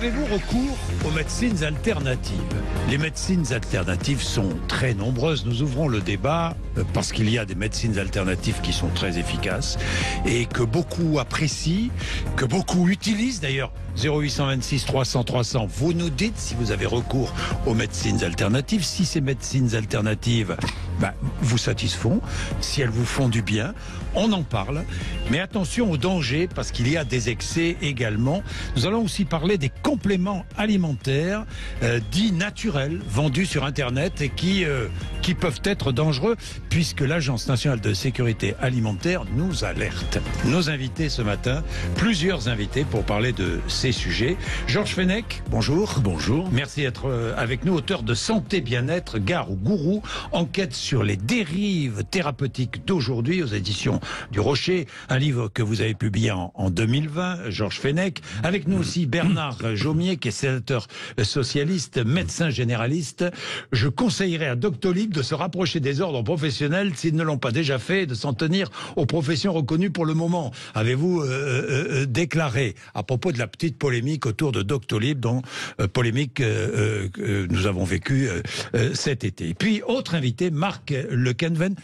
Avez-vous recours aux médecines alternatives? Les médecines alternatives sont très nombreuses. Nous ouvrons le débat parce qu'il y a des médecines alternatives qui sont très efficaces et que beaucoup apprécient, que beaucoup utilisent d'ailleurs. 0826 300 300, vous nous dites si vous avez recours aux médecines alternatives, si ces médecines alternatives vous satisfont, si elles vous font du bien, on en parle. Mais attention aux dangers parce qu'il y a des excès également. Nous allons aussi parler des compléments alimentaires dits naturels, vendus sur Internet et qui peuvent être dangereux puisque l'Agence nationale de sécurité alimentaire nous alerte. Nos invités ce matin, plusieurs invités pour parler de ces sujets. Georges Fenech, bonjour. Bonjour. Merci d'être avec nous, auteur de Santé Bien-être, Gare ou Gourou, enquête sur les dérives thérapeutiques d'aujourd'hui aux éditions du Rocher, un livre que vous avez publié en 2020, Georges Fenech. Avec nous aussi Bernard Jomier, qui est sénateur socialiste, médecin généraliste. Je conseillerais à Doctolib de se rapprocher des ordres professionnels s'ils ne l'ont pas déjà fait, et de s'en tenir aux professions reconnues pour le moment. Avez-vous déclaré à propos de la petite polémique autour de Doctolib, dont polémique que nous avons vécue cet été. Et puis, autre invité, Marc Lequenven.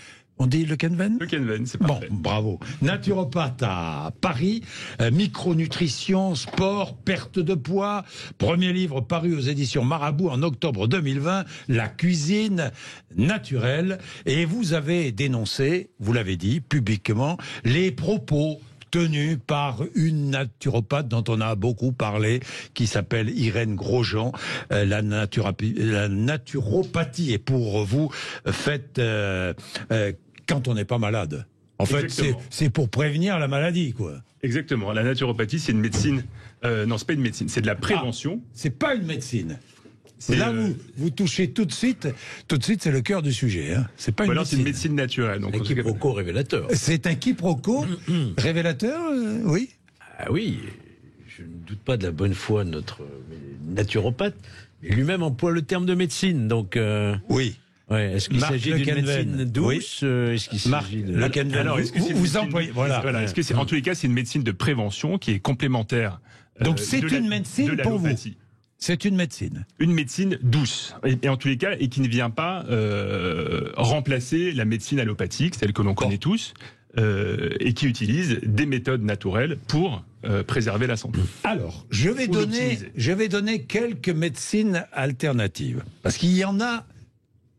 On dit Lequenven ? Lequenven, c'est parfait. Bon, bravo. Naturopathe à Paris, micronutrition, sport, perte de poids. Premier livre paru aux éditions Marabout en octobre 2020, La cuisine naturelle. Et vous avez dénoncé, vous l'avez dit publiquement, les propos tenue par une naturopathe dont on a beaucoup parlé, qui s'appelle Irène Grosjean. La naturopathie est pour vous faite quand on n'est pas malade. En fait, c'est pour prévenir la maladie, quoi. Exactement. La naturopathie, c'est une médecine. Non, c'est pas une médecine, c'est de la prévention. C'est pas une médecine. Là, vous touchez tout de suite, c'est le cœur du sujet. Hein. C'est pas une médecine. C'est une médecine naturelle. Donc, un quiproquo révélateur. C'est un quiproquo révélateur, oui. Ah oui, je ne doute pas de la bonne foi de notre naturopathe, mais lui-même emploie le terme de médecine, donc... Oui. Ouais, est-ce qu'il s'agit d'une médecine douce? Est-ce qu'il s'agit de... Alors, vous employez... Voilà. Est-ce que en tous les cas, c'est une médecine de prévention qui est complémentaire donc c'est une médecine pour vous. C'est une médecine. Une médecine douce, et en tous les cas, et qui ne vient pas remplacer la médecine allopathique, celle que l'on connaît tous, et qui utilise des méthodes naturelles pour préserver la santé. Alors, je vais donner quelques médecines alternatives, parce qu'il y en a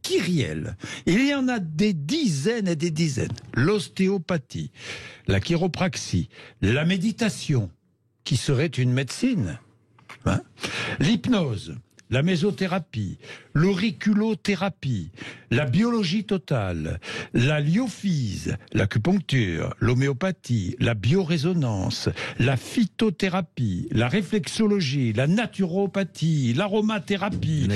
kyrielles. Il y en a des dizaines et des dizaines. L'ostéopathie, la chiropraxie, la méditation, qui serait une médecine. Hein? L'hypnose, la mésothérapie, l'auriculothérapie, la biologie totale, la lyophyse, l'acupuncture, l'homéopathie, la biorésonance, la phytothérapie, la réflexologie, la naturopathie, l'aromathérapie,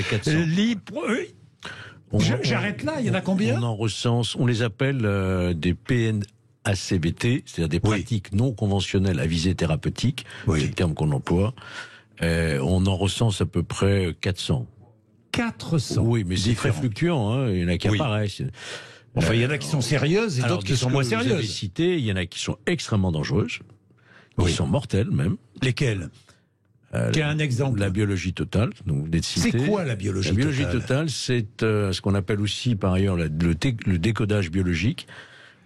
j'arrête là, il y en a combien? On en recense, on les appelle des PNACBT, c'est-à-dire des pratiques non conventionnelles à visée thérapeutique, c'est le terme qu'on emploie. On en recense à peu près 400. 400. Oui, mais c'est très fluctuant, hein. Il y en a qui apparaissent. Enfin, il y en a qui sont sérieuses et d'autres qui sont moins sérieuses. Vous avez cité, il y en a qui sont extrêmement dangereuses, qui sont mortelles même. Lesquelles? Quel un exemple? La biologie totale. Donc, c'est quoi la biologie totale? La biologie totale, c'est ce qu'on appelle aussi par ailleurs le décodage biologique,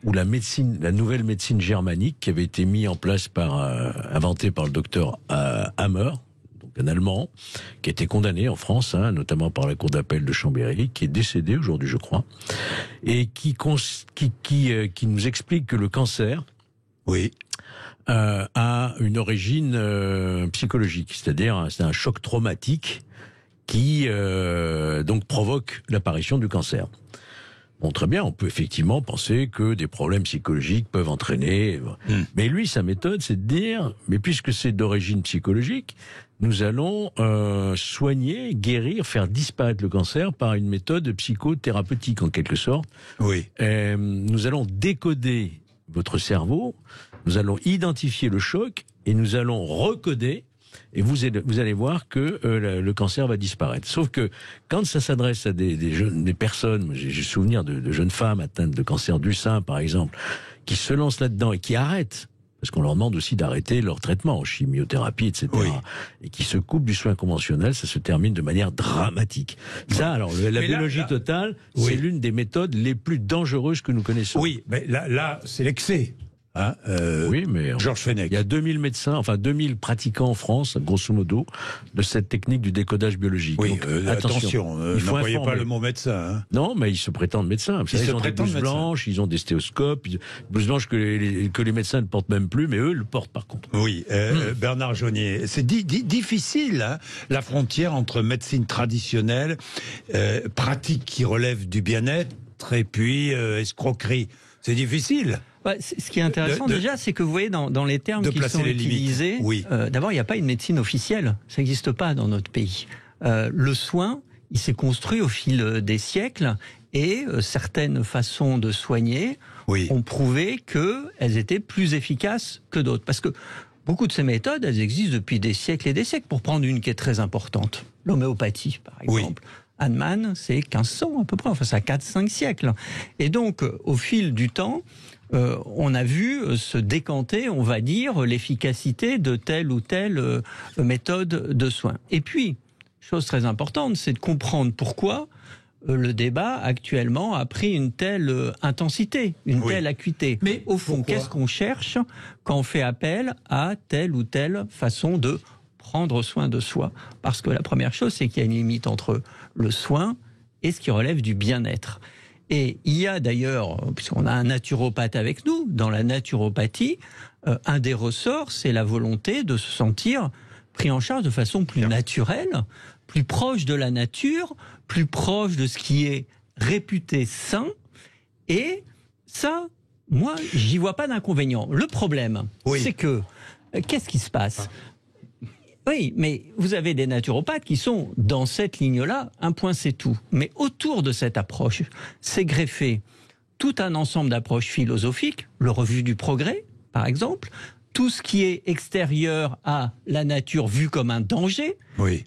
ou la nouvelle médecine germanique qui avait été mise en place inventée par le docteur Hammer, donc un Allemand, qui a été condamné en France, notamment par la cour d'appel de Chambéry, qui est décédé aujourd'hui, je crois, et qui nous explique que le cancer a une origine psychologique, c'est-à-dire c'est un choc traumatique qui donc provoque l'apparition du cancer. Bon, très bien, on peut effectivement penser que des problèmes psychologiques peuvent entraîner... Mais lui, sa méthode, c'est de dire, mais puisque c'est d'origine psychologique, nous allons soigner, guérir, faire disparaître le cancer par une méthode psychothérapeutique, en quelque sorte. Nous allons décoder votre cerveau, nous allons identifier le choc, et nous allons recoder, et vous allez voir que le cancer va disparaître. Sauf que quand ça s'adresse à des personnes, j'ai souvenir de jeunes femmes atteintes de cancer du sein, par exemple, qui se lancent là-dedans et qui arrêtent parce qu'on leur demande aussi d'arrêter leur traitement, chimiothérapie, etc. Oui. Et qui se coupent du soin conventionnel, ça se termine de manière dramatique. Ça, alors, la biologie totale, c'est l'une des méthodes les plus dangereuses que nous connaissons. Oui, mais là c'est l'excès. Hein, oui, mais Georges Fenech. Il y a 2000 médecins, enfin 2000 pratiquants en France, grosso modo, de cette technique du décodage biologique. Oui, donc, attention, n'employez pas le mot médecin. Hein. Non, mais ils se prétendent médecins. Ils ont des blouses blanches, ils ont des stéthoscopes, blouses blanches que les médecins ne portent même plus, mais eux le portent par contre. Oui, Bernard Jonier, c'est difficile, hein, la frontière entre médecine traditionnelle, pratique qui relève du bien-être, et puis escroquerie. C'est difficile. Ce qui est intéressant déjà, c'est que vous voyez dans les termes qui sont utilisés, d'abord il n'y a pas une médecine officielle, ça n'existe pas dans notre pays. Le soin, il s'est construit au fil des siècles et certaines façons de soigner ont prouvé qu'elles étaient plus efficaces que d'autres. Parce que beaucoup de ces méthodes, elles existent depuis des siècles et des siècles. Pour prendre une qui est très importante, l'homéopathie par exemple. Hahnemann, c'est 1500 à peu près, enfin ça a 4-5 siècles. Et donc, au fil du temps, on a vu se décanter, on va dire, l'efficacité de telle ou telle méthode de soin. Et puis, chose très importante, c'est de comprendre pourquoi le débat actuellement a pris une telle intensité, une telle acuité. Mais au fond, qu'est-ce qu'on cherche quand on fait appel à telle ou telle façon de prendre soin de soi? Parce que la première chose, c'est qu'il y a une limite entre le soin et ce qui relève du bien-être. Et il y a d'ailleurs, puisqu'on a un naturopathe avec nous, dans la naturopathie, un des ressorts, c'est la volonté de se sentir pris en charge de façon plus naturelle, plus proche de la nature, plus proche de ce qui est réputé sain. Et ça, moi, j'y vois pas d'inconvénient. Le problème, c'est que, qu'est-ce qui se passe ? Oui, mais vous avez des naturopathes qui sont dans cette ligne-là, un point c'est tout. Mais autour de cette approche, c'est greffé tout un ensemble d'approches philosophiques, le refus du progrès, par exemple, tout ce qui est extérieur à la nature vu comme un danger,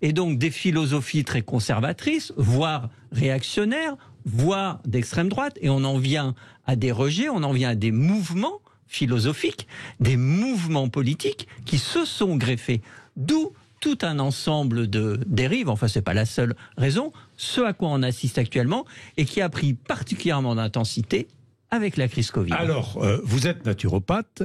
et donc des philosophies très conservatrices, voire réactionnaires, voire d'extrême droite, et on en vient à des rejets, on en vient à des mouvements philosophiques, des mouvements politiques qui se sont greffés. D'où tout un ensemble de dérives, enfin c'est pas la seule raison, ce à quoi on assiste actuellement et qui a pris particulièrement d'intensité avec la crise Covid. Alors, vous êtes naturopathe.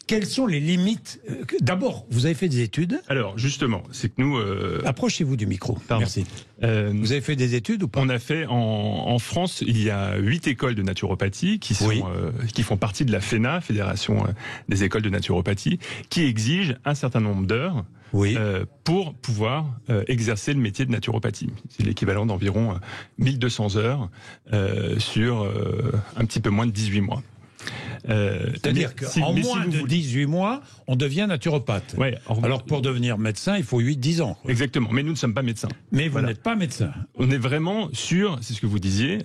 Quelles sont les limites ? D'abord, vous avez fait des études ? Alors, justement, c'est que nous... Approchez-vous du micro. Pardon. Merci. Vous avez fait des études ou pas ? On a fait, en France, il y a 8 écoles de naturopathie qui font partie de la FENA, Fédération des écoles de naturopathie, qui exigent un certain nombre d'heures pour pouvoir exercer le métier de naturopathie. C'est l'équivalent d'environ 1200 heures sur un petit peu moins de 18 mois. C'est-à-dire qu'en moins de 18 mois, on devient naturopathe. Alors pour devenir médecin, il faut 8-10 ans. Exactement, mais nous ne sommes pas médecins. Mais vous n'êtes pas médecin. On est vraiment sur, c'est ce que vous disiez,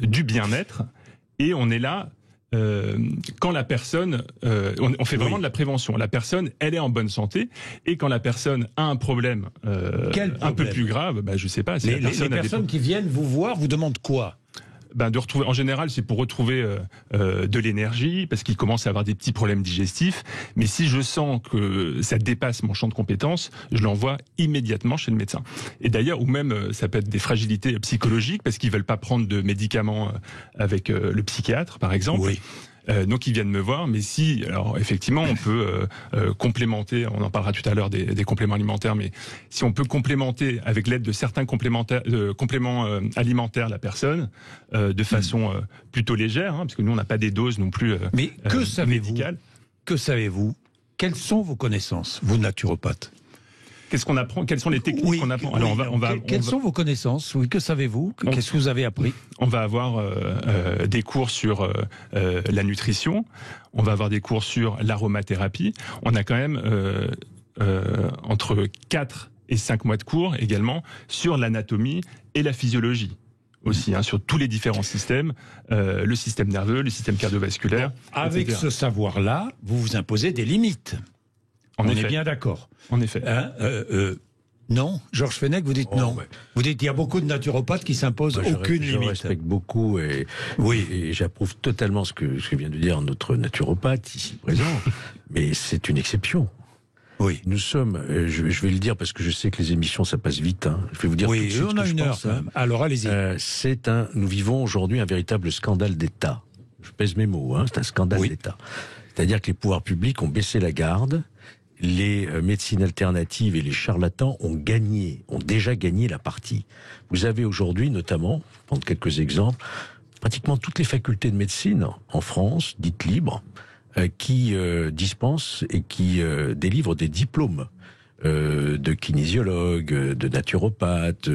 du bien-être, et on est là quand la personne, on fait vraiment de la prévention. La personne, elle est en bonne santé, et quand la personne a un problème, un peu plus grave, je sais pas. Si les personnes qui viennent vous voir vous demandent quoi ? De retrouver, en général, c'est pour retrouver de l'énergie, parce qu'il commence à avoir des petits problèmes digestifs. Mais si je sens que ça dépasse mon champ de compétences, je l'envoie immédiatement chez le médecin. Et d'ailleurs, ou même, ça peut être des fragilités psychologiques, parce qu'ils veulent pas prendre de médicaments avec le psychiatre, par exemple. Donc ils viennent me voir, mais si, alors effectivement, on peut complémenter, on en parlera tout à l'heure des compléments alimentaires, mais si on peut complémenter avec l'aide de certains compléments alimentaires la personne de façon plutôt légère, parce que nous on n'a pas des doses non plus mais que médicales. Que savez-vous ? Quelles sont vos connaissances, vous naturopathes ? Qu'est-ce qu'on apprend ? Quelles sont les techniques qu'on apprend ? Alors quelles sont vos connaissances ? Que savez-vous ? Qu'est-ce que vous avez appris ? On va avoir des cours sur la nutrition. On va avoir des cours sur l'aromathérapie. On a quand même entre 4 et 5 mois de cours également sur l'anatomie et la physiologie. Aussi, sur tous les différents systèmes, le système nerveux, le système cardiovasculaire. Avec ce savoir-là, vous vous imposez des limites. On est bien d'accord. En effet. Non, Georges Fenech, vous dites non. Vous dites qu'il y a beaucoup de naturopathes qui s'imposent aucune limite. Je respecte beaucoup et j'approuve totalement ce que vient de dire notre naturopathe ici présent, mais c'est une exception. Oui. Nous sommes, je vais le dire parce que je sais que les émissions ça passe vite. Je vais vous dire tout de suite on a une heure. Alors allez-y. Nous vivons aujourd'hui un véritable scandale d'État. Je pèse mes mots. C'est un scandale d'État. C'est-à-dire que les pouvoirs publics ont baissé la garde. Les médecines alternatives et les charlatans ont déjà gagné la partie. Vous avez aujourd'hui, notamment, je vais prendre quelques exemples, pratiquement toutes les facultés de médecine en France, dites libres, qui dispensent et qui délivrent des diplômes de kinésiologue, de naturopathe,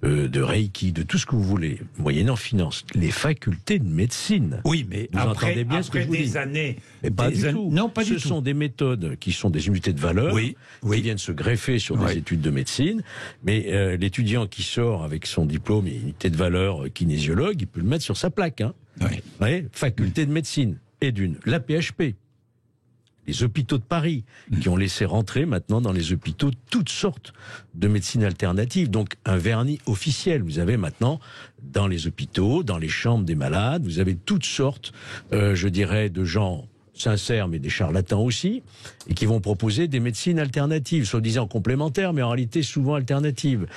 de reiki, de tout ce que vous voulez, moyennant finance. Les facultés de médecine. Oui, mais vous entendez bien ce que je vous dis. Années, pas du tout. Non, pas du tout. Ce sont des méthodes qui sont des unités de valeur, qui viennent se greffer sur des études de médecine. Mais l'étudiant qui sort avec son diplôme et unité de valeur kinésiologue, il peut le mettre sur sa plaque. Faculté de médecine. Et la PHP. Les hôpitaux de Paris, qui ont laissé rentrer maintenant dans les hôpitaux toutes sortes de médecines alternatives. Donc un vernis officiel. Vous avez maintenant dans les hôpitaux, dans les chambres des malades, vous avez toutes sortes, je dirais, de gens sincères, mais des charlatans aussi, et qui vont proposer des médecines alternatives, soi-disant complémentaires, mais en réalité souvent alternatives.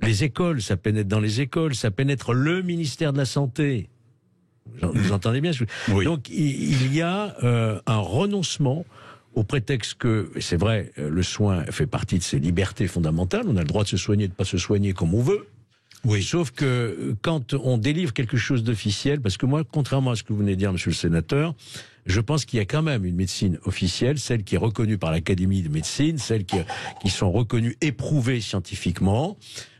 Les écoles, ça pénètre dans les écoles, ça pénètre le ministère de la Santé. Vous entendez bien? Donc il y a un renoncement au prétexte que, c'est vrai, le soin fait partie de ses libertés fondamentales, on a le droit de se soigner, de ne pas se soigner comme on veut. Oui. Sauf que quand on délivre quelque chose d'officiel, parce que moi, contrairement à ce que vous venez de dire, monsieur le sénateur, je pense qu'il y a quand même une médecine officielle, celle qui est reconnue par l'Académie de médecine, celles qui sont reconnues, éprouvées scientifiquement.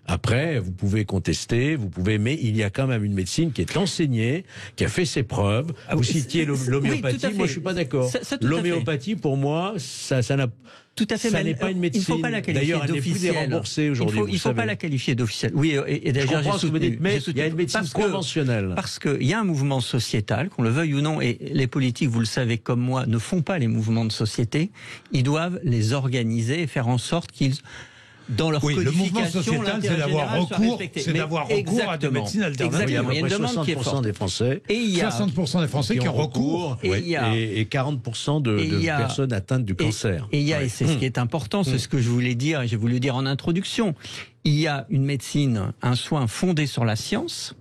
Après, vous pouvez contester, mais il y a quand même une médecine qui est enseignée, qui a fait ses preuves. Vous citiez l'homéopathie, moi je suis pas d'accord. L'homéopathie, pour moi, ça n'a tout à fait. Ça n'est pas une médecine. Il ne faut pas la qualifier d'officielle. D'ailleurs, elle n'est plus déremboursée aujourd'hui. Il ne faut pas la qualifier d'officielle. Oui, et d'ailleurs, j'ai soutenu. Mais il y a une médecine conventionnelle. Parce qu'il y a un mouvement sociétal, qu'on le veuille ou non, et les politiques, vous le savez comme moi, ne font pas les mouvements de société. Ils doivent les organiser et faire en sorte qu'ils... Dans leur codification, le mouvement sociétal, c'est d'avoir recours, à des médecines alternatives. Exactement. Il y a une demande qui est forte. Des Français, et il y a 60% des Français qui ont recours, et 40% de personnes atteintes du cancer. Et c'est ce qui est important, c'est ce que je voulais dire, et j'ai voulu dire en introduction. Il y a une médecine, un soin fondé sur la science,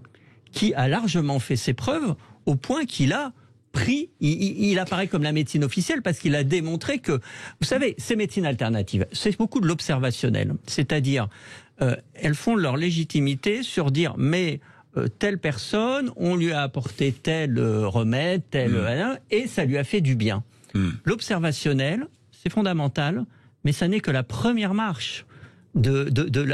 qui a largement fait ses preuves, au point qu'il a il apparaît comme la médecine officielle parce qu'il a démontré que, vous savez, ces médecines alternatives, c'est beaucoup de l'observationnel. C'est-à-dire, elles font leur légitimité sur dire, mais telle personne, on lui a apporté tel remède, et ça lui a fait du bien. L'observationnel, c'est fondamental, mais ça n'est que la première marche de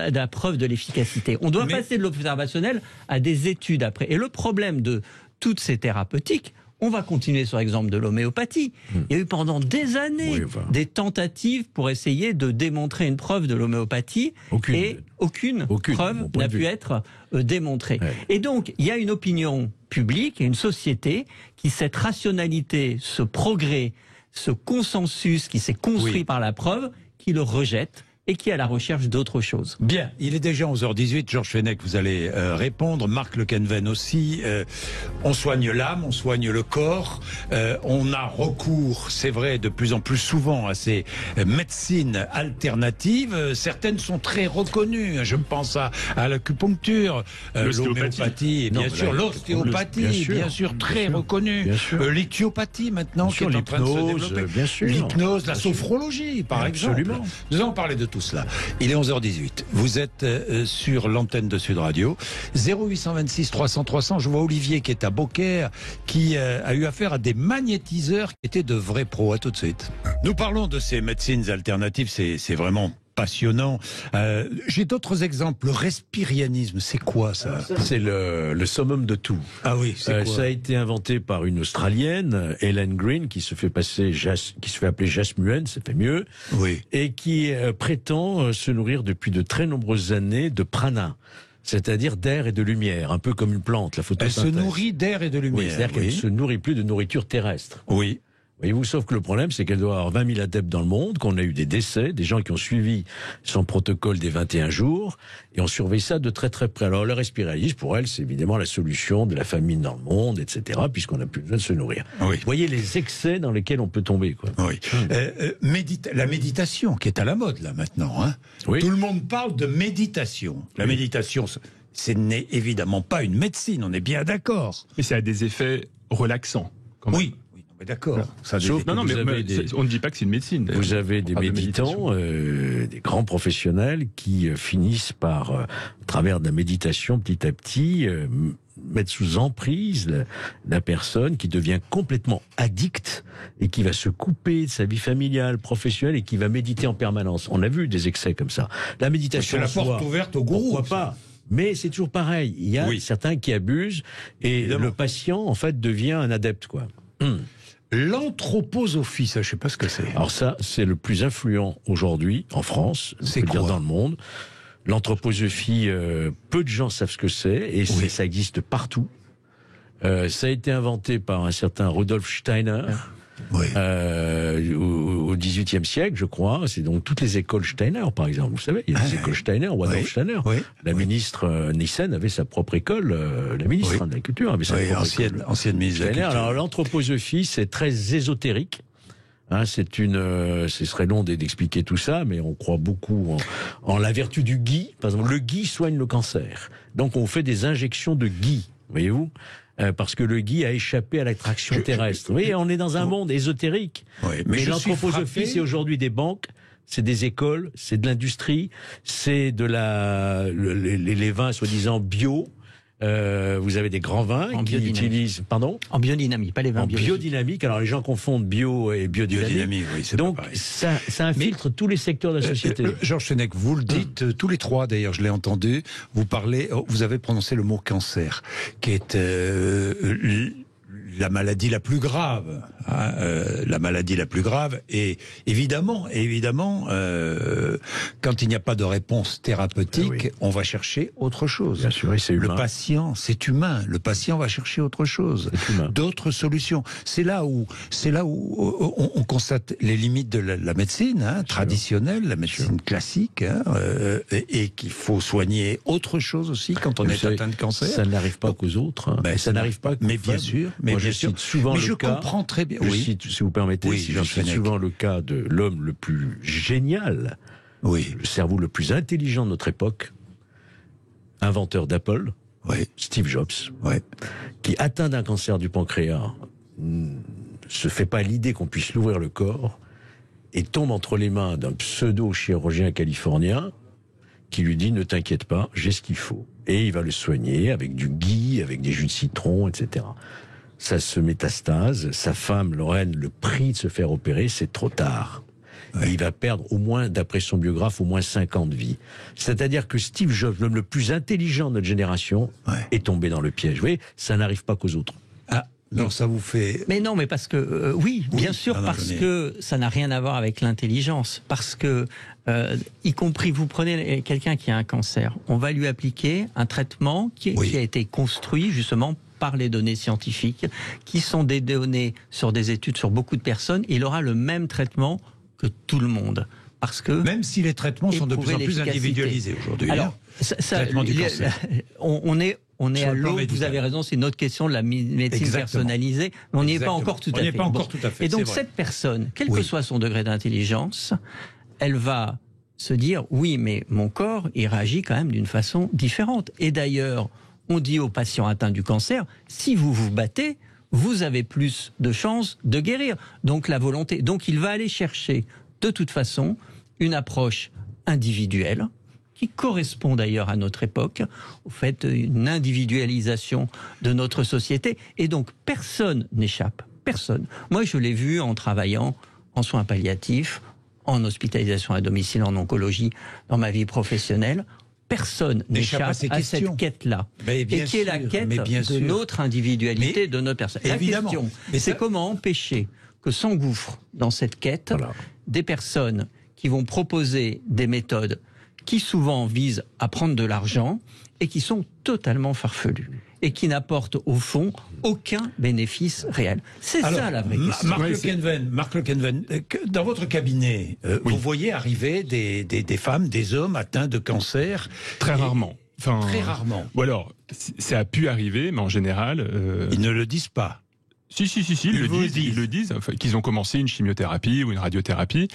la preuve de l'efficacité. On doit passer de l'observationnel à des études après. Et le problème de toutes ces thérapeutiques, on va continuer sur l'exemple de l'homéopathie. Il y a eu pendant des années des tentatives pour essayer de démontrer une preuve de l'homéopathie et aucune preuve n'a pu être démontrée. Et donc, il y a une opinion publique et une société qui, cette rationalité, ce progrès, ce consensus qui s'est construit par la preuve, qui le rejette et qui est à la recherche d'autre chose. Bien, il est déjà 11h18, Georges Fenech, vous allez répondre, Marc Le Canven aussi. On soigne l'âme, on soigne le corps, on a recours, c'est vrai, de plus en plus souvent à ces médecines alternatives. Certaines sont très reconnues, je pense à l'acupuncture, l'homéopathie, bien sûr, l'ostéopathie, bien sûr, très reconnue, l'ithiopathie maintenant, qui est en train de se développer, l'hypnose, la sophrologie, par exemple. Nous allons parler de tout cela. Il est 11h18. Vous êtes sur l'antenne de Sud Radio. 0826 300 300. Je vois Olivier qui est à Beaucaire, qui a eu affaire à des magnétiseurs qui étaient de vrais pros. À tout de suite. Nous parlons de ces médecines alternatives. C'est vraiment passionnant. J'ai d'autres exemples. Le respirianisme, c'est quoi ça? C'est le summum de tout. Ah oui, c'est quoi? Ça a été inventé par une Australienne, Helen Green, qui se fait appeler Jasmuen, ça fait mieux, et qui prétend se nourrir depuis de très nombreuses années de prana. C'est-à-dire d'air et de lumière, un peu comme une plante, la photosynthèse. Elle se nourrit d'air et de lumière. Oui, c'est-à-dire qu'elle ne se nourrit plus de nourriture terrestre. Oui. Voyez-vous, sauf que le problème, c'est qu'elle doit avoir 20 000 adeptes dans le monde, qu'on a eu des décès, des gens qui ont suivi son protocole des 21 jours, et on surveille ça de très très près. Alors le respiralisme, pour elle, c'est évidemment la solution de la famine dans le monde, etc., puisqu'on n'a plus besoin de se nourrir. Oui. Vous voyez les excès dans lesquels on peut tomber, quoi. Oui. La méditation, qui est à la mode, là, maintenant. Hein. Oui. Tout le monde parle de méditation. La méditation, ce n'est évidemment pas une médecine, on est bien d'accord. Mais ça a des effets relaxants. Oui. D'accord. On ne dit pas que c'est une médecine. Vous avez des méditants, des grands professionnels qui finissent par, à travers de la méditation, petit à petit, mettre sous emprise la personne qui devient complètement addict et qui va se couper de sa vie familiale, professionnelle et qui va méditer en permanence. On a vu des excès comme ça. La méditation, c'est la porte ouverte au gourou. Pourquoi pas ? Mais c'est toujours pareil. Il y a certains qui abusent et évidemment, le patient, en fait, devient un adepte, quoi. L'anthroposophie, ça, je ne sais pas ce que c'est. Alors ça, c'est le plus influent aujourd'hui en France, on peut dire dans le monde. L'anthroposophie, peu de gens savent ce que c'est, et ça existe partout. Ça a été inventé par un certain Rudolf Steiner. Au XVIIIe siècle, je crois. C'est donc toutes les écoles Steiner, par exemple. Vous savez, il y a des écoles Steiner, Adolf Steiner. La ministre Nissen avait sa propre école. La ministre de la Culture avait sa propre école. Ancienne ministre de la Culture. Alors l'anthroposophie, c'est très ésotérique. Hein, ce serait long d'expliquer tout ça, mais on croit beaucoup en la vertu du gui. Par exemple, le gui soigne le cancer. Donc on fait des injections de gui, voyez-vous. Parce que le gui a échappé à l'attraction terrestre. Oui, on est dans un monde ésotérique. Mais l'anthroposophie, c'est aujourd'hui des banques, c'est des écoles, c'est de l'industrie, c'est de les vins soi-disant bio. Vous avez des grands vins qui utilisent... Pardon ? En biodynamique, pas les vins biologiques. Biodynamique, alors les gens confondent bio et biodynamique. Donc ça infiltre tous les secteurs de la société. Georges Fenech, vous le dites, tous les trois d'ailleurs, je l'ai entendu, vous avez prononcé le mot cancer, qui est la maladie la plus grave. La maladie la plus grave. Et évidemment, quand il n'y a pas de réponse thérapeutique, on va chercher autre chose. Bien sûr, c'est humain. Le patient, c'est humain. Le patient va chercher autre chose, d'autres solutions. C'est là où on constate les limites de la médecine traditionnelle, la médecine classique, et qu'il faut soigner autre chose aussi quand on est atteint de cancer. Ça n'arrive pas qu'aux autres. Ça n'arrive pas. Mais bien sûr. Je cite souvent je comprends très bien. Je cite, si vous permettez, je cite souvent le cas de l'homme le plus génial, le cerveau le plus intelligent de notre époque, inventeur d'Apple, Steve Jobs, qui, atteint d'un cancer du pancréas, se fait pas l'idée qu'on puisse lui ouvrir le corps et tombe entre les mains d'un pseudo-chirurgien californien qui lui dit « Ne t'inquiète pas, j'ai ce qu'il faut ». Et il va le soigner avec du ghee, avec des jus de citron, etc. Ça se métastase. Sa femme, Lorraine, le prie de se faire opérer, c'est trop tard. Et il va perdre au moins, d'après son biographe, au moins 5 ans de vie. C'est-à-dire que Steve Jobs, l'homme le plus intelligent de notre génération, est tombé dans le piège. Vous voyez, ça n'arrive pas qu'aux autres. Non, ça vous fait... Mais non, mais parce que... bien sûr, parce que ça n'a rien à voir avec l'intelligence. Parce que, y compris, vous prenez quelqu'un qui a un cancer, on va lui appliquer un traitement qui a été construit, justement, par les données scientifiques, qui sont des données sur des études sur beaucoup de personnes. Il aura le même traitement que tout le monde. Parce que... Même si les traitements sont de plus en plus individualisés aujourd'hui. Alors, on est à l'aube, vous avez raison, c'est une autre question de la médecine personnalisée, mais on n'y est pas encore tout à fait. Et donc cette personne, quel que soit son degré d'intelligence, elle va se dire, oui, mais mon corps, il réagit quand même d'une façon différente. Et d'ailleurs, on dit aux patients atteints du cancer, si vous vous battez, vous avez plus de chances de guérir. Donc la volonté. Donc il va aller chercher, de toute façon, une approche individuelle, qui correspond d'ailleurs à notre époque, au fait d'une individualisation de notre société. Et donc personne n'échappe, personne. Moi je l'ai vu en travaillant en soins palliatifs, en hospitalisation à domicile, en oncologie, dans ma vie professionnelle. Personne n'échappe à cette quête-là, et qui est la quête de notre individualité, de notre personne. La question, c'est comment empêcher que s'engouffrent dans cette quête des personnes qui vont proposer des méthodes qui souvent visent à prendre de l'argent et qui sont totalement farfelues. et qui n'apportent au fond aucun bénéfice réel. C'est ça la vraie question. Marc Le Quenven, dans votre cabinet, vous voyez arriver des femmes, des hommes atteints de cancer? Très rarement. Enfin, très rarement. Ou alors, ça a pu arriver, mais en général... Ils ne le disent pas. Si, ils le disent, enfin, qu'ils ont commencé une chimiothérapie ou une radiothérapie,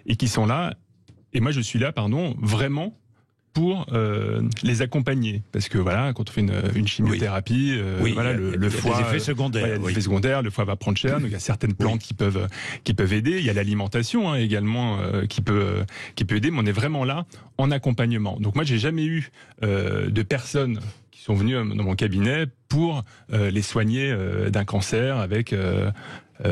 et qui sont là, et moi je suis là, vraiment pour les accompagner. Parce que voilà, quand on fait une chimiothérapie, le foie... des effets secondaires. Des effets secondaires, le foie va prendre cher, donc il y a certaines plantes qui peuvent aider, il y a l'alimentation également qui peut aider, mais on est vraiment là en accompagnement. Donc moi j'ai jamais eu de personnes qui sont venus dans mon cabinet pour les soigner d'un cancer avec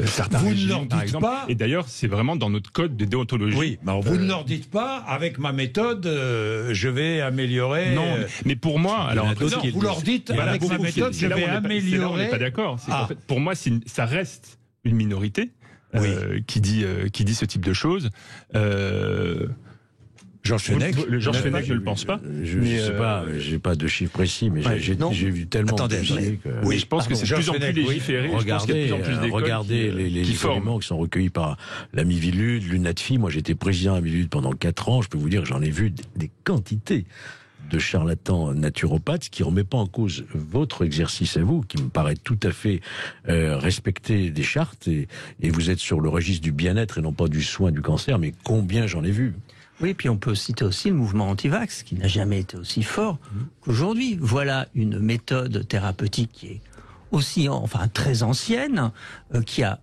certains régimes, par exemple. Et d'ailleurs, c'est vraiment dans notre code de déontologie. Oui, mais vous ne leur dites pas, avec ma méthode, je vais améliorer... Non, mais pour moi... Alors, vous leur dites, avec ma méthode, je vais améliorer... C'est là où on n'est pas d'accord. En fait, pour moi, ça reste une minorité qui dit ce type de choses. Georges Fenech ne le pense pas. Je ne sais pas, j'ai pas de chiffres précis, mais j'ai vu tellement de chiffres. Oui, je pense que c'est de plus en plus légiféré. Regardez les éléments qui sont recueillis par la Miviludes, l'UNATFI. Moi, j'étais président de la Miviludes pendant 4 ans. Je peux vous dire que j'en ai vu des quantités de charlatans naturopathes, ce qui ne remet pas en cause votre exercice à vous, qui me paraît tout à fait respecter des chartes, et vous êtes sur le registre du bien-être et non pas du soin du cancer, mais combien j'en ai vu. Oui, puis on peut citer aussi le mouvement anti-vax, qui n'a jamais été aussi fort qu'aujourd'hui. Voilà une méthode thérapeutique qui est aussi, très ancienne, qui a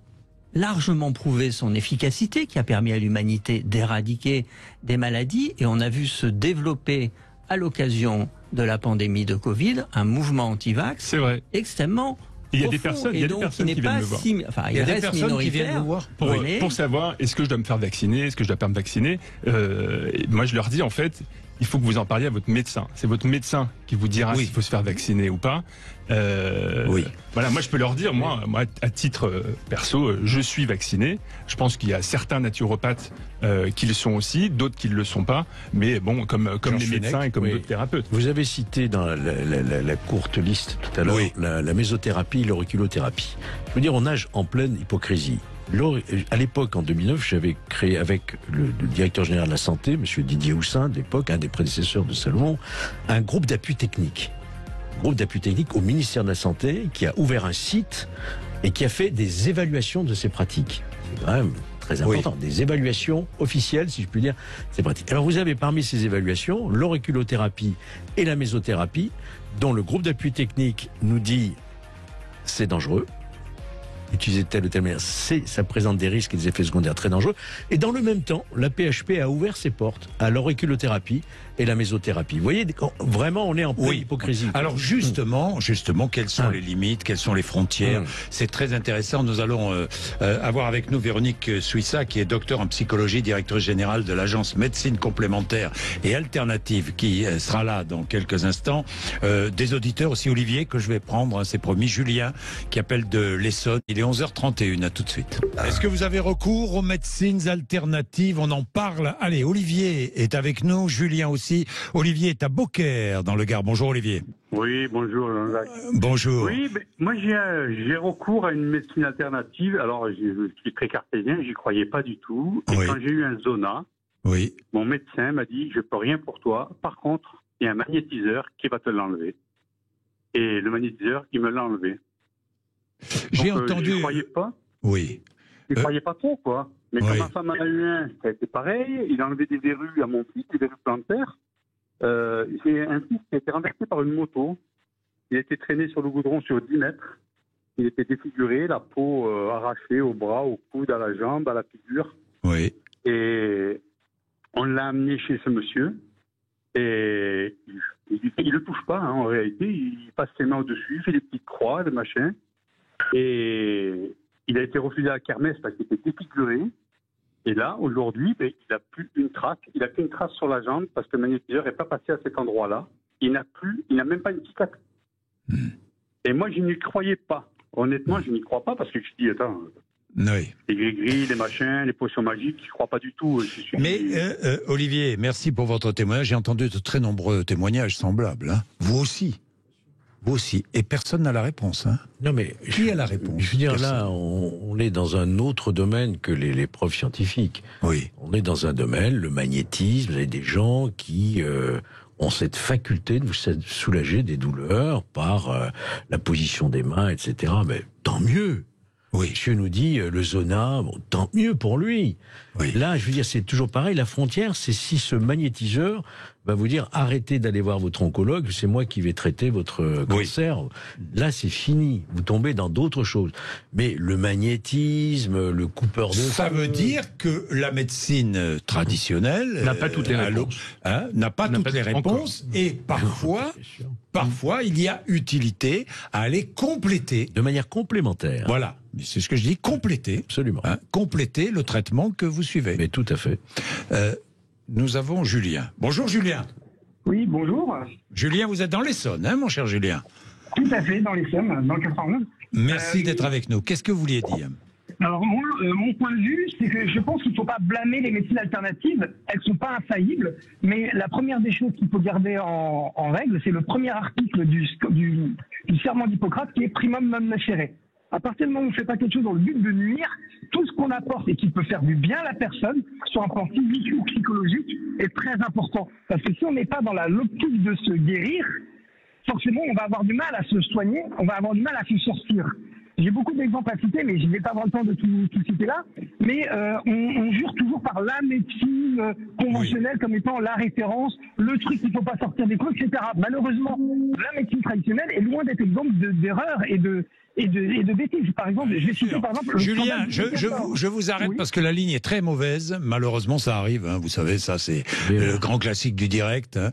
largement prouvé son efficacité, qui a permis à l'humanité d'éradiquer des maladies, et on a vu se développer à l'occasion de la pandémie de Covid un mouvement anti-vax extrêmement il y a des personnes, qui viennent me voir. Il y a des personnes qui viennent me voir pour savoir est-ce que je dois me faire vacciner, est-ce que je dois pas me vacciner. Moi, je leur dis en fait, il faut que vous en parliez à votre médecin. C'est votre médecin qui vous dira s'il faut se faire vacciner ou pas. Voilà, moi je peux leur dire, moi à titre perso, je suis vacciné. Je pense qu'il y a certains naturopathes qui le sont aussi, d'autres qui ne le sont pas. Mais bon, comme les médecins et comme d'autres thérapeutes. Vous avez cité dans la courte liste tout à l'heure la mésothérapie, l'auriculothérapie. Je veux dire, on nage en pleine hypocrisie. À l'époque, en 2009, j'avais créé avec le directeur général de la santé, M. Didier Houssin, de l'époque, un des prédécesseurs de Salomon, un groupe d'appui technique. Groupe d'appui technique au ministère de la Santé, qui a ouvert un site et qui a fait des évaluations de ces pratiques. C'est quand même très important. Des évaluations officielles, si je puis dire, ces pratiques. Alors vous avez parmi ces évaluations l'auriculothérapie et la mésothérapie, dont le groupe d'appui technique nous dit c'est dangereux. Utiliser telle ou telle manière, ça présente des risques et des effets secondaires très dangereux. Et dans le même temps, la PHP a ouvert ses portes à l'auriculothérapie et la mésothérapie. Vous voyez, vraiment, on est en pleine hypocrisie. Alors justement, quelles sont les limites, quelles sont les frontières? C'est très intéressant. Nous allons avoir avec nous Véronique Suissa, qui est docteur en psychologie, directrice générale de l'agence Médecine complémentaire et alternative, qui sera là dans quelques instants. Des auditeurs aussi, Olivier, que je vais prendre, c'est promis, Julien, qui appelle de l'Essonne. Il est 11h31, à tout de suite. Est-ce que vous avez recours aux médecines alternatives? On en parle. Allez, Olivier est avec nous, Julien aussi. Olivier est à Beaucaire, dans le Gard. Bonjour Olivier. Oui, bonjour Jean-Jacques. Bonjour. Oui, mais moi j'ai recours à une médecine alternative. Alors je suis très cartésien, j'y croyais pas du tout. Et quand j'ai eu un zona, mon médecin m'a dit je peux rien pour toi. Par contre, il y a un magnétiseur qui va te l'enlever. Et le magnétiseur, il me l'a enlevé. J'ai entendu. Je ne croyais pas. Oui. Je ne croyais pas trop, quoi. Mais quand ma femme en a eu un, ça a été pareil. Il a enlevé des verrues à mon fils, des verrues plantaires. J'ai un fils qui a été renversé par une moto. Il a été traîné sur le goudron sur 10 mètres. Il était défiguré, la peau arrachée au bras, au coude, à la jambe, à la figure. Oui. Et on l'a amené chez ce monsieur. Et il le touche pas, en réalité. Il passe ses mains au-dessus, il fait des petites croix, des machins. Et il a été refusé à la kermesse parce qu'il était défiguré. Et là, aujourd'hui, il n'a plus une trace. Il n'a qu'une trace sur la jambe parce que le magnétiseur n'est pas passé à cet endroit-là. Il n'a même pas une cicatrice. Et moi, je n'y croyais pas. Honnêtement, je n'y crois pas parce que je dis, attends, les gris-gris, les machins, les potions magiques, je ne crois pas du tout. Mais Olivier, merci pour votre témoignage. J'ai entendu de très nombreux témoignages semblables. Vous aussi. Vous aussi. Et personne n'a la réponse. Hein. Non, mais qui a la réponse? Je veux dire, là, on est dans un autre domaine que les preuves scientifiques. Oui. On est dans un domaine, le magnétisme. Vous avez des gens qui ont cette faculté de vous soulager des douleurs par la position des mains, etc. Mais tant mieux. Oui. Monsieur nous dit le zona, bon, tant mieux pour lui. Oui. Là, je veux dire, c'est toujours pareil. La frontière, c'est si ce magnétiseur va vous dire arrêtez d'aller voir votre oncologue, c'est moi qui vais traiter votre cancer. Oui. Là, c'est fini. Vous tombez dans d'autres choses. Mais le magnétisme, le coupeur de ça veut dire que la médecine traditionnelle n'a pas toutes les réponses. N'a pas toutes les réponses. Et parfois, il y a utilité à aller compléter. De manière complémentaire. Voilà. C'est ce que je dis, compléter. Absolument. Compléter le traitement que vous suivez. Mais tout à fait. Nous avons Julien. Bonjour Julien. Oui, bonjour. Julien, vous êtes dans l'Essonne, hein, mon cher Julien? Tout à fait, dans l'Essonne, dans le 91. Merci d'être avec nous. Qu'est-ce que vous vouliez dire? Alors, mon point de vue, c'est que je pense qu'il ne faut pas blâmer les médecines alternatives. Elles ne sont pas infaillibles. Mais la première des choses qu'il faut garder en règle, c'est le premier article du serment d'Hippocrate qui est primum non nocere. À partir du moment où on ne fait pas quelque chose dans le but de nuire, tout ce qu'on apporte et qui peut faire du bien à la personne, sur un plan physique ou psychologique, est très important. Parce que si on n'est pas dans l'optique de se guérir, forcément on va avoir du mal à se soigner, on va avoir du mal à se sortir. J'ai beaucoup d'exemples à citer, mais je ne vais pas avoir le temps de tout citer là. Mais on jure toujours par la médecine conventionnelle comme étant la référence, le truc qu'il ne faut pas sortir des clous, etc. Malheureusement, la médecine traditionnelle est loin d'être exemple d'erreurs et de bêtises. Par exemple, je vais citer par exemple... Julien, je vous arrête parce que la ligne est très mauvaise. Malheureusement, ça arrive. Hein, vous savez, ça c'est le grand classique du direct. Hein.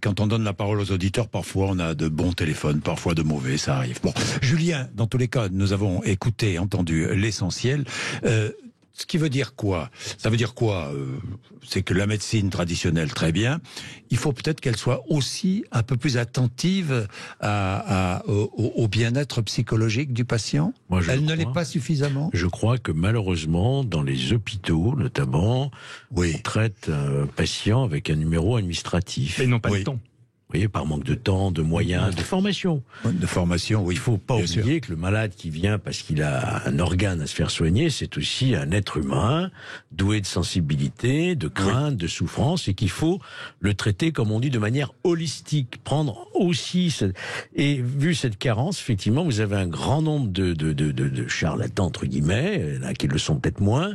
Quand on donne la parole aux auditeurs, parfois on a de bons téléphones, parfois de mauvais, ça arrive. Bon, Julien, dans tous les cas, nous avons écouté, entendu l'essentiel. Ce qui veut dire quoi? Ça veut dire quoi? C'est que la médecine traditionnelle, très bien. Il faut peut-être qu'elle soit aussi un peu plus attentive au bien-être psychologique du patient. Elle ne l'est pas suffisamment. Je crois que malheureusement, dans les hôpitaux notamment, on traite un patient avec un numéro administratif. Et non pas le temps. Vous voyez, par manque de temps, de moyens, de formation. De formation, oui. Il ne faut pas oublier que le malade qui vient parce qu'il a un organe à se faire soigner, c'est aussi un être humain, doué de sensibilité, de crainte, de souffrance, et qu'il faut le traiter, comme on dit, de manière holistique. Prendre aussi... Et vu cette carence, effectivement, vous avez un grand nombre de charlatans, entre guillemets, là, qui le sont peut-être moins,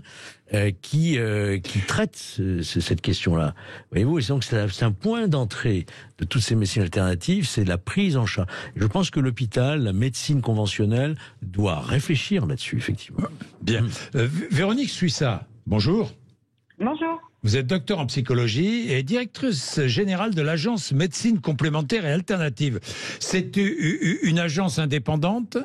qui traite cette question-là. Voyez-vous, donc c'est un point d'entrée de toutes ces médecines alternatives, c'est la prise en charge. Je pense que l'hôpital, la médecine conventionnelle, doit réfléchir là-dessus, effectivement. Bien. Véronique Suissa, bonjour. Bonjour. Vous êtes docteur en psychologie et directrice générale de l'agence médecine complémentaire et alternative. C'est une agence indépendante ?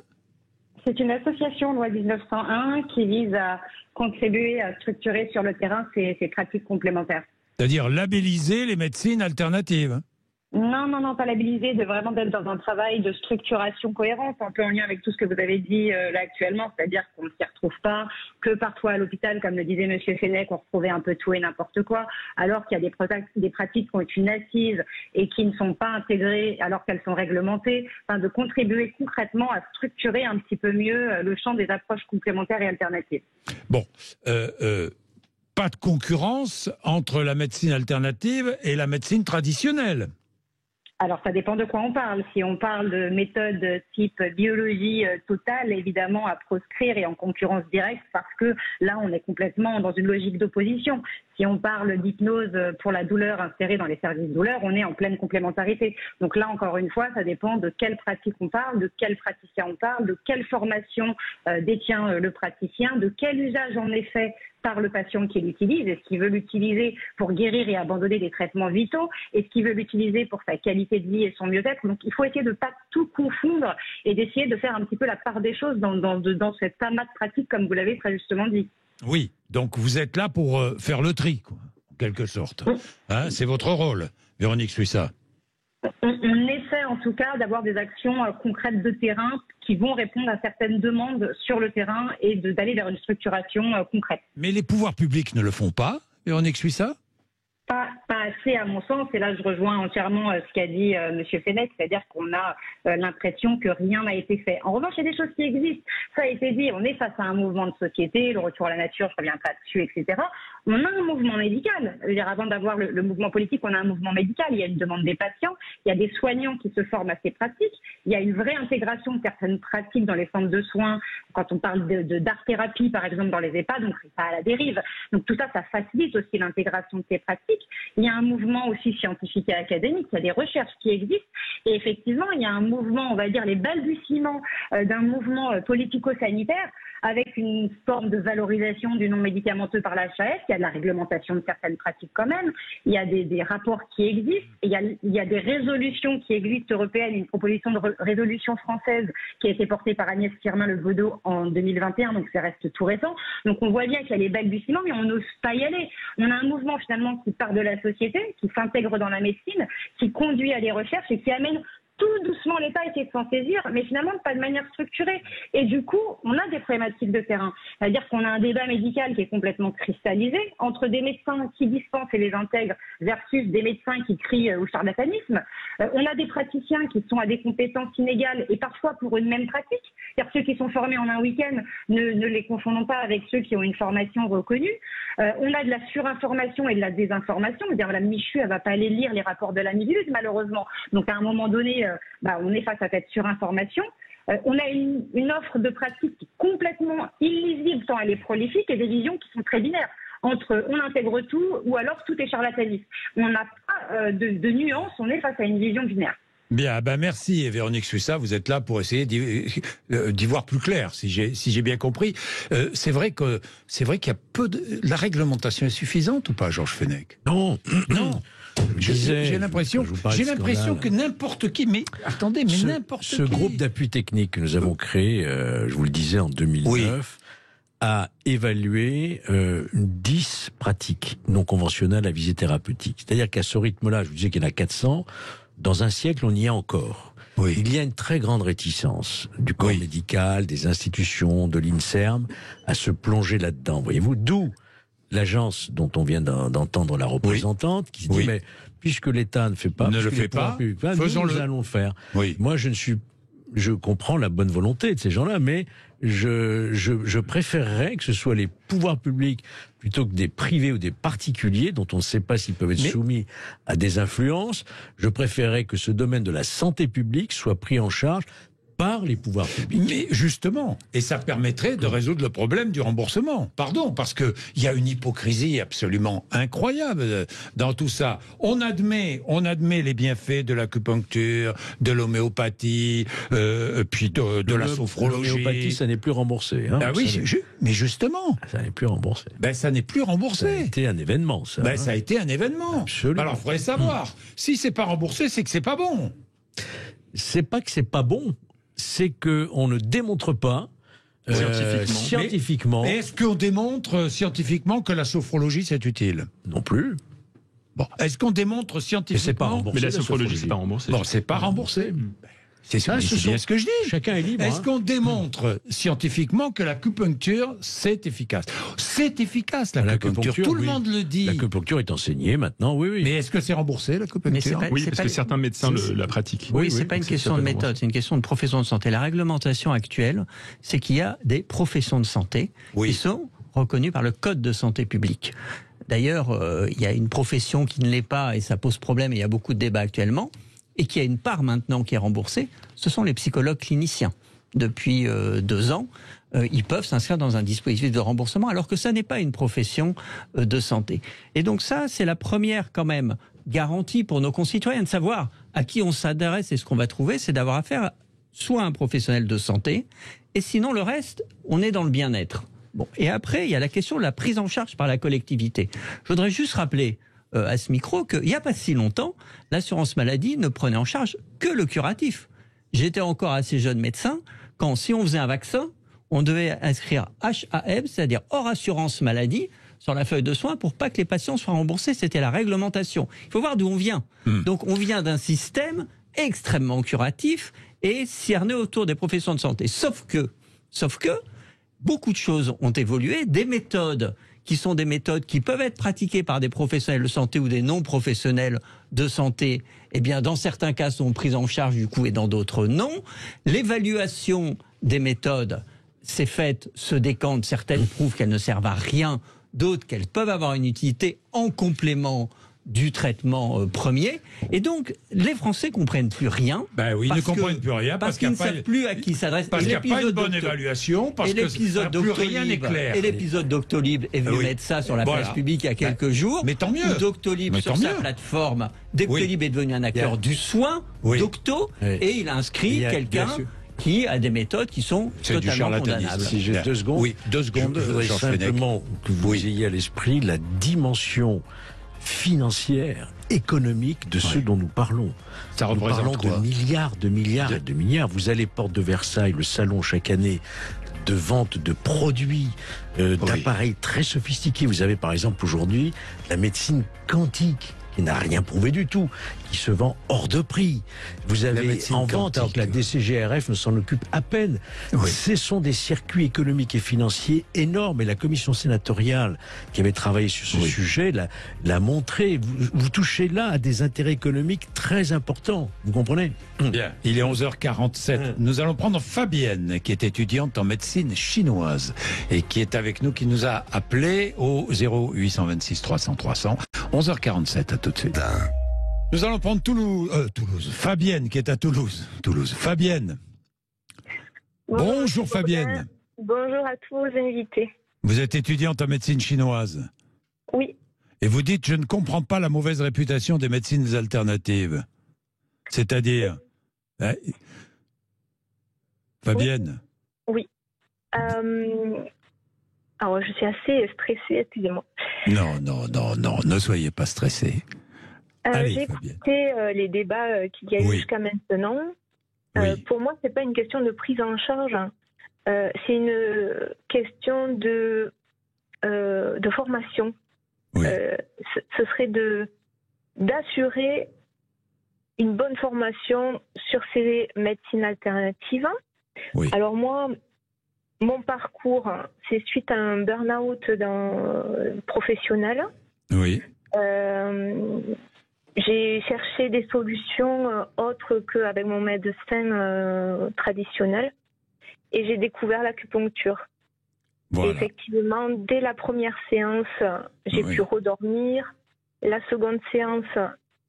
C'est une association loi 1901 qui vise à contribuer à structurer sur le terrain ces pratiques complémentaires. C'est-à-dire labelliser les médecines alternatives? Non, pas labelliser, vraiment d'être dans un travail de structuration cohérente, un peu en lien avec tout ce que vous avez dit là actuellement, c'est-à-dire qu'on ne s'y retrouve pas, que parfois à l'hôpital, comme le disait M. Fenech, on retrouvait un peu tout et n'importe quoi, alors qu'il y a des pratiques qui ont une assise et qui ne sont pas intégrées alors qu'elles sont réglementées, de contribuer concrètement à structurer un petit peu mieux le champ des approches complémentaires et alternatives. Bon, pas de concurrence entre la médecine alternative et la médecine traditionnelle. Alors, ça dépend de quoi on parle. Si on parle de méthodes type biologie totale, évidemment, à proscrire et en concurrence directe, parce que là, on est complètement dans une logique d'opposition. Si on parle d'hypnose pour la douleur insérée dans les services douleurs, on est en pleine complémentarité. Donc là, encore une fois, ça dépend de quelle pratique on parle, de quel praticien on parle, de quelle formation détient le praticien, de quel usage en effet par le patient qui l'utilise, est-ce qu'il veut l'utiliser pour guérir et abandonner des traitements vitaux, est-ce qu'il veut l'utiliser pour sa qualité de vie et son mieux-être. Donc il faut essayer de ne pas tout confondre et d'essayer de faire un petit peu la part des choses dans cette amas de pratiques, comme vous l'avez très justement dit. Oui, donc vous êtes là pour faire le tri, quoi, en quelque sorte. Hein, c'est votre rôle, Véronique Suissa. On essaie en tout cas d'avoir des actions concrètes de terrain qui vont répondre à certaines demandes sur le terrain et d'aller vers une structuration concrète. Mais les pouvoirs publics ne le font pas, Véronique Suissa ? pas assez à mon sens, et là je rejoins entièrement ce qu'a dit M. Fenech, c'est-à-dire qu'on a l'impression que rien n'a été fait. En revanche, il y a des choses qui existent. Ça a été dit, on est face à un mouvement de société, le retour à la nature, je ne reviens pas dessus, etc. On a un mouvement médical. Je veux dire, avant d'avoir le mouvement politique, on a un mouvement médical. Il y a une demande des patients, il y a des soignants qui se forment à ces pratiques, il y a une vraie intégration de certaines pratiques dans les centres de soins. Quand on parle d'art-thérapie, par exemple, dans les EHPAD, donc c'est pas à la dérive. Donc tout ça, ça facilite aussi l'intégration de ces pratiques. Il y a un mouvement aussi scientifique et académique, il y a des recherches qui existent. Et effectivement, il y a un mouvement, on va dire, les balbutiements d'un mouvement politico-sanitaire avec une forme de valorisation du non médicamenteux par la HAS. Il y a de la réglementation de certaines pratiques quand même. Il y a des rapports qui existent. Il y a des résolutions qui existent européennes. Une proposition de résolution française qui a été portée par Agnès Firmin-Le Bodo en 2021, donc ça reste tout récent. Donc on voit bien qu'il y a les balbutiements, mais on n'ose pas y aller. On a un mouvement finalement qui part de la société, qui s'intègre dans la médecine, qui conduit à des recherches et qui amène tout doucement l'État essaie de s'en saisir, mais finalement pas de manière structurée. Et du coup, on a des problématiques de terrain. C'est-à-dire qu'on a un débat médical qui est complètement cristallisé entre des médecins qui dispensent et les intègrent versus des médecins qui crient au charlatanisme. On a des praticiens qui sont à des compétences inégales et parfois pour une même pratique. C'est-à-dire ceux qui sont formés en un week-end, ne les confondons pas avec ceux qui ont une formation reconnue. On a de la surinformation et de la désinformation. C'est-à-dire Mme Michu, elle ne va pas aller lire les rapports de la Miviludes, malheureusement. Donc à un moment donné, on est face à cette surinformation. On a une offre de pratique complètement illisible tant elle est prolifique et des visions qui sont très binaires. Entre on intègre tout ou alors tout est charlatanisme. On n'a pas de nuance, on est face à une vision binaire. Bien, merci Véronique Suissa, vous êtes là pour essayer d'y voir plus clair, si j'ai bien compris. C'est vrai qu'il y a la réglementation est suffisante ou pas, Georges Fenech? Non. J'ai l'impression que n'importe qui, mais attendez, n'importe qui. Ce groupe d'appui technique que nous avons créé, je vous le disais, en 2009, a évalué 10 pratiques non conventionnelles à visée thérapeutique. C'est-à-dire qu'à ce rythme-là, je vous disais qu'il y en a 400, dans un siècle, on y est encore. Oui. Il y a une très grande réticence du corps médical, des institutions, de l'INSERM, à se plonger là-dedans. Voyez-vous, d'où l'agence dont on vient d'entendre la représentante, qui se dit, mais puisque l'État ne fait pas, ne le fait pas, nous allons le faire. Oui. Moi, je comprends la bonne volonté de ces gens-là, mais je préférerais que ce soit les pouvoirs publics plutôt que des privés ou des particuliers dont on ne sait pas s'ils peuvent être soumis à des influences. Je préférerais que ce domaine de la santé publique soit pris en charge par les pouvoirs publics. Mais justement, et ça permettrait de résoudre le problème du remboursement. Pardon, parce qu'il y a une hypocrisie absolument incroyable dans tout ça. On admet les bienfaits de l'acupuncture, de l'homéopathie, puis de la sophrologie. L'homéopathie, ça n'est plus remboursé. Hein, mais justement. Ça n'est plus remboursé. Ça n'est plus remboursé. Ça a été un événement, ça. Ça a été un événement. Absolument. Alors, il faudrait savoir. Si c'est pas remboursé, c'est que c'est pas bon. C'est pas que c'est pas bon. C'est qu'on ne démontre pas scientifiquement. Mais est-ce qu'on démontre scientifiquement que la sophrologie c'est utile? Non plus. Bon, est-ce qu'on démontre scientifiquement? Mais la sophrologie c'est pas remboursé. Bon, c'est pas remboursé. C'est bien ce que je dis. Chacun est libre. Est-ce qu'on démontre scientifiquement que l'acupuncture, c'est efficace? C'est efficace, l'acupuncture. Tout le monde le dit. L'acupuncture est enseignée maintenant, oui. Mais est-ce que c'est remboursé, l'acupuncture? Oui, parce que certains médecins la pratiquent. Oui, c'est pas une question de méthode, c'est une question de profession de santé. La réglementation actuelle, c'est qu'il y a des professions de santé qui sont reconnues par le Code de santé publique. D'ailleurs, il y a une profession qui ne l'est pas et ça pose problème et il y a beaucoup de débats actuellement. Et qui a une part maintenant qui est remboursée, ce sont les psychologues cliniciens. Depuis 2 ans, ils peuvent s'inscrire dans un dispositif de remboursement, alors que ça n'est pas une profession de santé. Et donc ça, c'est la première quand même garantie pour nos concitoyens de savoir à qui on s'adresse et ce qu'on va trouver, c'est d'avoir affaire soit à un professionnel de santé, et sinon le reste, on est dans le bien-être. Bon, et après, il y a la question de la prise en charge par la collectivité. Je voudrais juste rappeler à ce micro qu'il n'y a pas si longtemps, l'assurance maladie ne prenait en charge que le curatif. J'étais encore assez jeune médecin quand, si on faisait un vaccin, on devait inscrire HAM, c'est-à-dire hors assurance maladie, sur la feuille de soins pour pas que les patients soient remboursés. C'était la réglementation. Il faut voir d'où on vient. Donc on vient d'un système extrêmement curatif et cerné autour des professions de santé. Sauf que beaucoup de choses ont évolué, des méthodes qui sont des méthodes qui peuvent être pratiquées par des professionnels de santé ou des non-professionnels de santé, eh bien, dans certains cas, sont prises en charge du coup et dans d'autres non. L'évaluation des méthodes, c'est faite, se décante. Certaines prouvent qu'elles ne servent à rien, d'autres qu'elles peuvent avoir une utilité en complément du traitement premier. Et donc, les Français comprennent plus rien. Ben oui, ils ne comprennent plus rien parce qu'ils ne savent plus à qui s'adresse. Parce qu'il n'y a pas une bonne évaluation, parce que plus rien n'est clair. Et l'épisode Doctolib est venu mettre ça sur la place publique il y a quelques jours. Mais tant mieux. Doctolib sur sa plateforme. Doctolib est devenu un acteur du soin, Docto, et il a inscrit quelqu'un qui a des méthodes qui sont totalement condamnables. Si j'ai 2 secondes, je voudrais simplement que vous ayez à l'esprit la dimension financière, économique de ce dont nous parlons. Ça représente nous parlons de milliards. Vous allez porte de Versailles, le salon chaque année de vente de produits, d'appareils très sophistiqués. Vous avez par exemple aujourd'hui la médecine quantique, qui n'a rien prouvé du tout, qui se vend hors de prix. Vous avez en vente, alors que la DCGRF ne s'en occupe à peine. Ce sont des circuits économiques et financiers énormes. Et la commission sénatoriale qui avait travaillé sur ce sujet l'a montré. Vous touchez là à des intérêts économiques très importants. Vous comprenez? Bien. Il est 11h47. Nous allons prendre Fabienne, qui est étudiante en médecine chinoise et qui est avec nous, qui nous a appelé au 0826 300 300. 11h47, à tout de suite. Nous allons prendre Toulouse. Fabienne, qui est à Toulouse. Fabienne. Bonjour Fabienne. Bonjour à tous vos invités. Vous êtes étudiante en médecine chinoise. Oui. Et vous dites, je ne comprends pas la mauvaise réputation des médecines alternatives. C'est-à-dire... Fabienne. Oui. Alors, je suis assez stressée, excusez-moi. Non, ne soyez pas stressée. J'ai écouté les débats qu'il y a eu jusqu'à maintenant. Pour moi, c'est pas une question de prise en charge. C'est une question de formation. Ce serait d'assurer une bonne formation sur ces médecines alternatives. Alors moi, mon parcours, c'est suite à un burn-out professionnel. J'ai cherché des solutions autres qu'avec mon médecin traditionnel et j'ai découvert l'acupuncture. Et effectivement, dès la première séance, j'ai pu redormir. La seconde séance,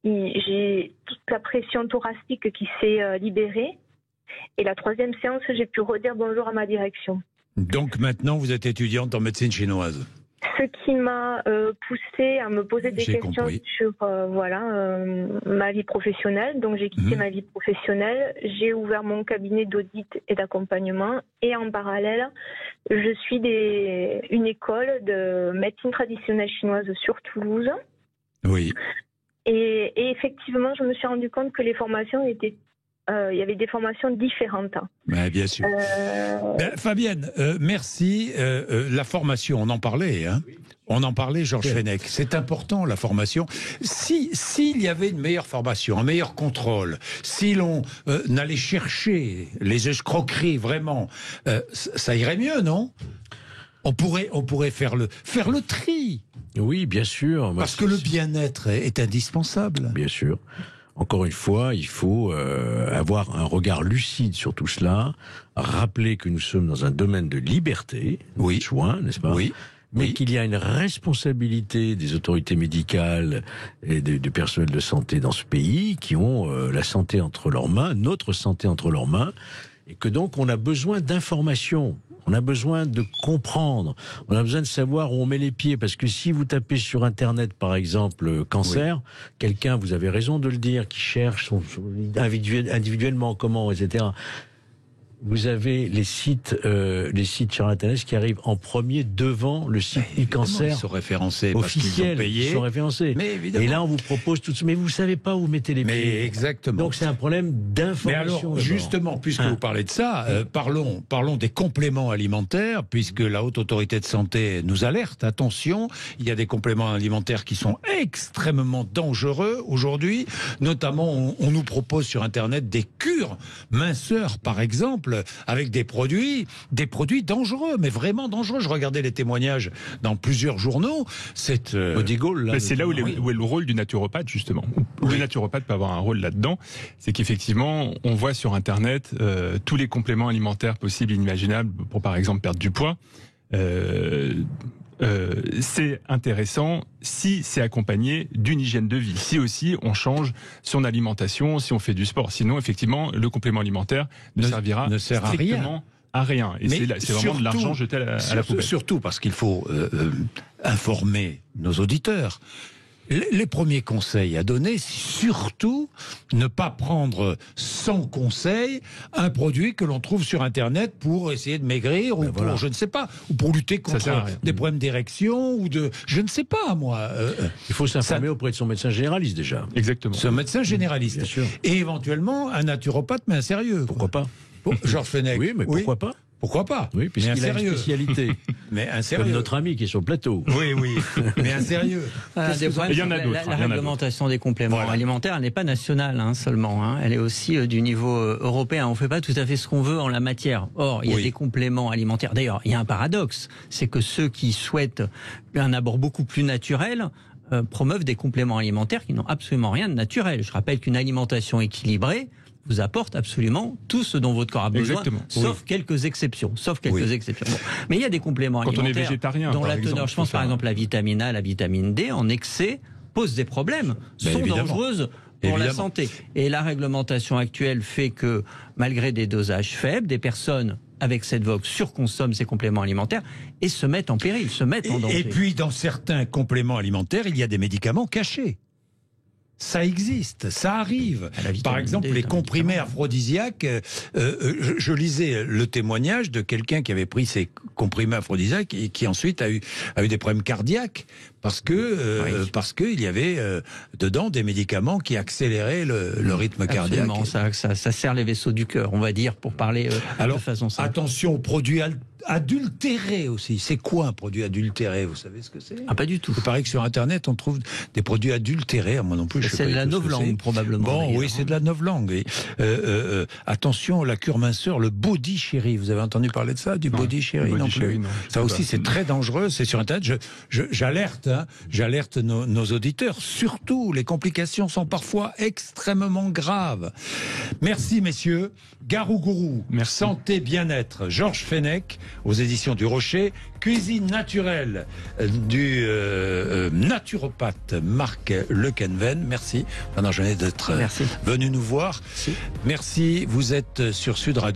j'ai toute la pression thoracique qui s'est libérée. Et la troisième séance, j'ai pu redire bonjour à ma direction. Donc maintenant, vous êtes étudiante en médecine chinoise. Ce qui m'a poussée à me poser des questions sur ma vie professionnelle. Donc j'ai quitté ma vie professionnelle, j'ai ouvert mon cabinet d'audit et d'accompagnement et en parallèle, je suis une école de médecine traditionnelle chinoise sur Toulouse. Et effectivement, je me suis rendu compte que les formations étaient... il y avait des formations différentes. Bien sûr. Fabienne, merci. La formation, on en parlait. On en parlait, Georges Fenech. C'est important, la formation. S'il y avait une meilleure formation, un meilleur contrôle, si l'on allait chercher les escroqueries, vraiment, ça irait mieux, non ? On pourrait faire le tri. Oui, bien sûr. Parce que le bien-être est indispensable. Bien sûr. Encore une fois, il faut avoir un regard lucide sur tout cela, rappeler que nous sommes dans un domaine de liberté, de soins, n'est-ce pas ? Mais qu'il y a une responsabilité des autorités médicales et du personnel de santé dans ce pays qui ont la santé entre leurs mains, notre santé entre leurs mains, et que donc on a besoin d'informations. On a besoin de comprendre, on a besoin de savoir où on met les pieds, parce que si vous tapez sur Internet, par exemple, cancer, quelqu'un, vous avez raison de le dire, qui cherche individuellement comment, etc., vous avez les sites sur Internet qui arrivent en premier devant le site e-cancer. Ils sont référencés officiel, parce qu'ils ont payé. Ils sont référencés. Mais évidemment. Et là, on vous propose tout ça. Mais vous ne savez pas où vous mettez les pieds. Mais exactement. Donc c'est un problème d'information. Mais alors, justement, puisque vous parlez de ça, parlons des compléments alimentaires, puisque la Haute Autorité de Santé nous alerte. Attention, il y a des compléments alimentaires qui sont extrêmement dangereux aujourd'hui. Notamment, on nous propose sur Internet des cures minceurs, par exemple, exemple, avec des produits dangereux, mais vraiment dangereux. Je regardais les témoignages dans plusieurs journaux. C'est là où est le rôle du naturopathe, justement. Le naturopathe peut avoir un rôle là-dedans. C'est qu'effectivement, on voit sur Internet tous les compléments alimentaires possibles et inimaginables pour, par exemple, perdre du poids. C'est intéressant si c'est accompagné d'une hygiène de vie, si aussi on change son alimentation, si on fait du sport. Sinon, effectivement, le complément alimentaire ne servira strictement à rien. Et c'est vraiment de l'argent jeté à la poubelle. Surtout parce qu'il faut informer nos auditeurs. Les premiers conseils à donner, c'est surtout ne pas prendre sans conseil un produit que l'on trouve sur Internet pour essayer de maigrir ou pour, je ne sais pas, ou pour lutter contre des problèmes d'érection ou de, je ne sais pas moi. Il faut s'informer auprès de son médecin généraliste déjà. Exactement. Son médecin généraliste. Bien sûr. Et éventuellement un naturopathe, mais un sérieux. Pourquoi pas? Georges Fenech. Oui, mais pourquoi pas? Pourquoi pas? Oui, puisqu'il a une spécialité. Mais un sérieux. Comme notre ami qui est sur le plateau. Oui, mais un sérieux. Il y en a d'autres. La réglementation des compléments alimentaires, elle n'est pas nationale seulement. Elle est aussi du niveau européen. On ne fait pas tout à fait ce qu'on veut en la matière. Or, il y a des compléments alimentaires. D'ailleurs, il y a un paradoxe. C'est que ceux qui souhaitent un abord beaucoup plus naturel promeuvent des compléments alimentaires qui n'ont absolument rien de naturel. Je rappelle qu'une alimentation équilibrée vous apporte absolument tout ce dont votre corps a besoin, sauf quelques exceptions. Bon. Mais il y a des compléments alimentaires on est végétarien, dont la teneur, je pense par exemple la vitamine A, la vitamine D, en excès, posent des problèmes, sont dangereuses pour la santé. Et la réglementation actuelle fait que, malgré des dosages faibles, des personnes avec cette vogue surconsomment ces compléments alimentaires et se mettent en péril, se mettent en danger. Et puis, dans certains compléments alimentaires, il y a des médicaments cachés. Ça existe, ça arrive. Par exemple, les comprimés aphrodisiaques. Je lisais le témoignage de quelqu'un qui avait pris ces comprimés aphrodisiaques et qui ensuite a eu des problèmes cardiaques parce que il y avait dedans des médicaments qui accéléraient le rythme cardiaque. Absolument, ça sert les vaisseaux du cœur, on va dire, pour parler de façon simple. Attention aux produits adultéré aussi. C'est quoi un produit adultéré? Vous savez ce que c'est? Ah, pas du tout. Il paraît que sur Internet, on trouve des produits adultérés. Moi non plus, je sais pas. C'est de la novlangue, probablement. Bon, oui, c'est de la novlangue. Et, attention, la cure minceur, le body cherry. Vous avez entendu parler de ça? Du body cherry? Non plus. Ça aussi, c'est très dangereux. C'est sur Internet. J'alerte nos auditeurs. Surtout, les complications sont parfois extrêmement graves. Merci, messieurs. Garou Gourou, santé, bien-être. Georges Fenech, aux éditions du Rocher. Cuisine naturelle du naturopathe Marc Lequenven. Merci, Bernard Jeunet, d'être venu nous voir. Merci. Vous êtes sur Sud Radio.